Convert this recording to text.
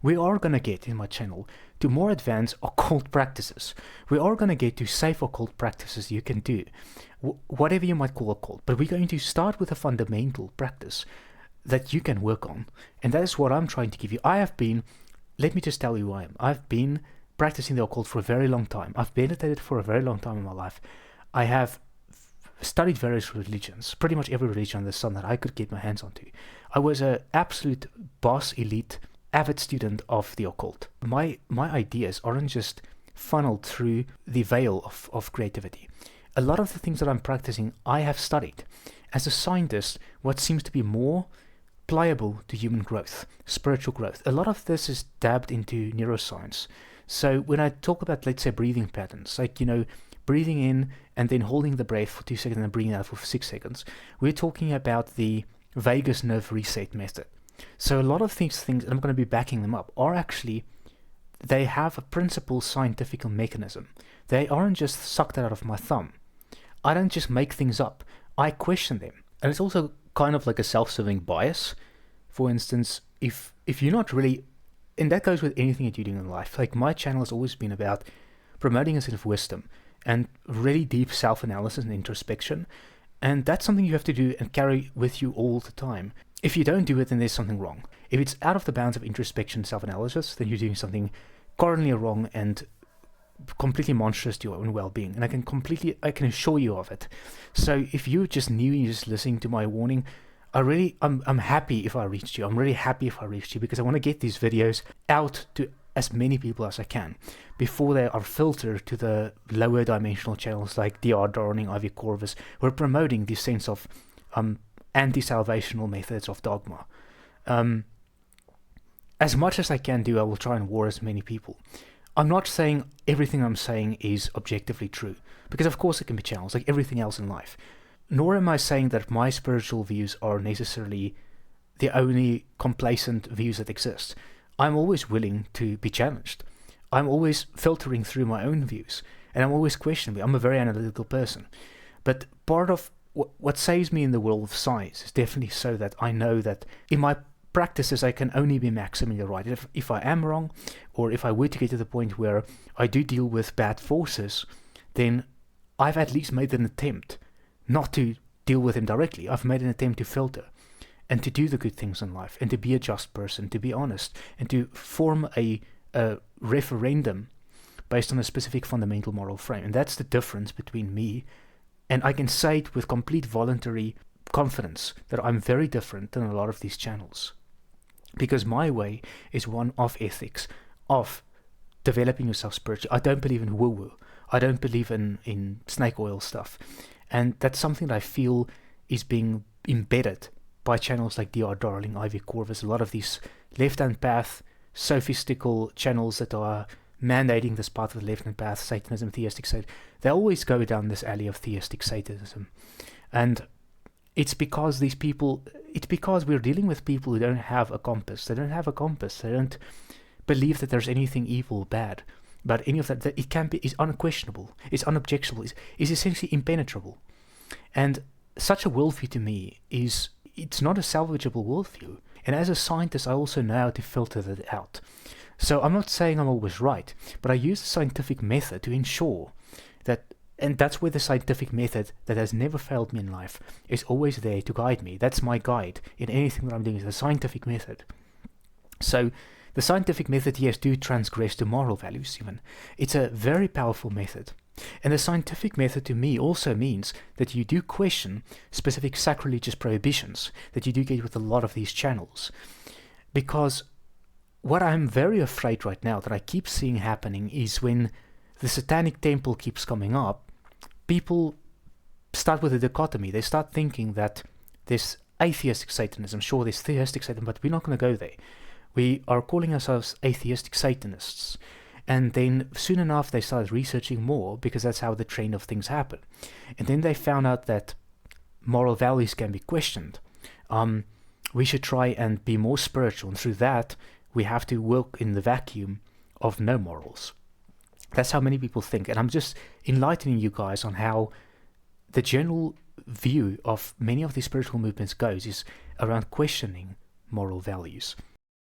We are going to get in my channel to more advanced occult practices. We are going to get to safe occult practices you can do, whatever you might call occult. But we're going to start with a fundamental practice that you can work on. And that is what I'm trying to give you. Let me just tell you who I am. I've been practicing the occult for a very long time. I've meditated for a very long time in my life. I have studied various religions, pretty much every religion under the sun that I could get my hands onto. I was an absolute boss elite avid student of the occult. My ideas aren't just funneled through the veil of creativity. A lot of the things that I'm practicing, I have studied. As a scientist, what seems to be more pliable to human growth, spiritual growth, a lot of this is dabbed into neuroscience. So when I talk about, let's say, breathing patterns, like, breathing in and then holding the breath for 2 seconds and breathing out for 6 seconds, we're talking about the vagus nerve reset method. So a lot of these things, and I'm going to be backing them up, are actually, they have a principal scientific mechanism. They aren't just sucked out of my thumb. I don't just make things up. I question them. And it's also kind of like a self-serving bias. For instance, if you're not really, and that goes with anything that you're doing in life, like my channel has always been about promoting a sense of wisdom and really deep self-analysis and introspection. And that's something you have to do and carry with you all the time. If you don't do it, then there's something wrong. If it's out of the bounds of introspection, self-analysis, then you're doing something cardinally wrong and completely monstrous to your own well-being. And I can assure you of it. So if you're just new and you're just listening to my warning, I'm happy if I reached you. I'm really happy if I reached you, because I want to get these videos out to as many people as I can before they are filtered to the lower dimensional channels like Daat Darling, Ivy Corvus, who are promoting this sense of anti-salvational methods of dogma. As much as I can do, I will try and war as many people. I'm not saying everything I'm saying is objectively true, because of course it can be challenged, like everything else in life. Nor am I saying that my spiritual views are necessarily the only complacent views that exist. I'm always willing to be challenged. I'm always filtering through my own views, and I'm always questioning. I'm a very analytical person. But part of what saves me in the world of science is definitely so that I know that in my practices I can only be maximally right. If I am wrong, or if I were to get to the point where I do deal with bad forces, then I've at least made an attempt not to deal with them directly. I've made an attempt to filter and to do the good things in life, and to be a just person, to be honest, and to form a referendum based on a specific fundamental moral frame. And that's the difference between me, and I can say it with complete voluntary confidence, that I'm very different than a lot of these channels. Because my way is one of ethics, of developing yourself spiritually. I don't believe in woo-woo. I don't believe in snake oil stuff. And that's something that I feel is being embedded by channels like Daat Darling, Ivy Corvus, a lot of these left-hand path, sophistical channels that are mandating this path of the left-hand path, Satanism, theistic Satanism. They always go down this alley of theistic Satanism. And it's because we're dealing with people who don't have a compass. They don't have a compass. They don't believe that there's anything evil or bad. But any of that is unquestionable, it's unobjectionable, is essentially impenetrable. And such a worldview to me it's not a salvageable worldview. And as a scientist, I also know how to filter that out. So I'm not saying I'm always right, but I use the scientific method to ensure that, and that's where the scientific method that has never failed me in life is always there to guide me. That's my guide in anything that I'm doing, is the scientific method. So the scientific method, yes, do transgress to moral values even. It's a very powerful method. And the scientific method to me also means that you do question specific sacrilegious prohibitions that you do get with a lot of these channels. Because what I'm very afraid right now that I keep seeing happening is when the satanic temple keeps coming up, people start with a dichotomy. They start thinking that there's atheistic Satanism, sure there's theistic Satanism, but we're not going to go there. We are calling ourselves atheistic Satanists. And then soon enough they started researching more, because that's how the trend of things happen. And then they found out that moral values can be questioned. We should try and be more spiritual, and through that we have to work in the vacuum of no morals. That's how many people think. And I'm just enlightening you guys on how the general view of many of these spiritual movements goes is around questioning moral values.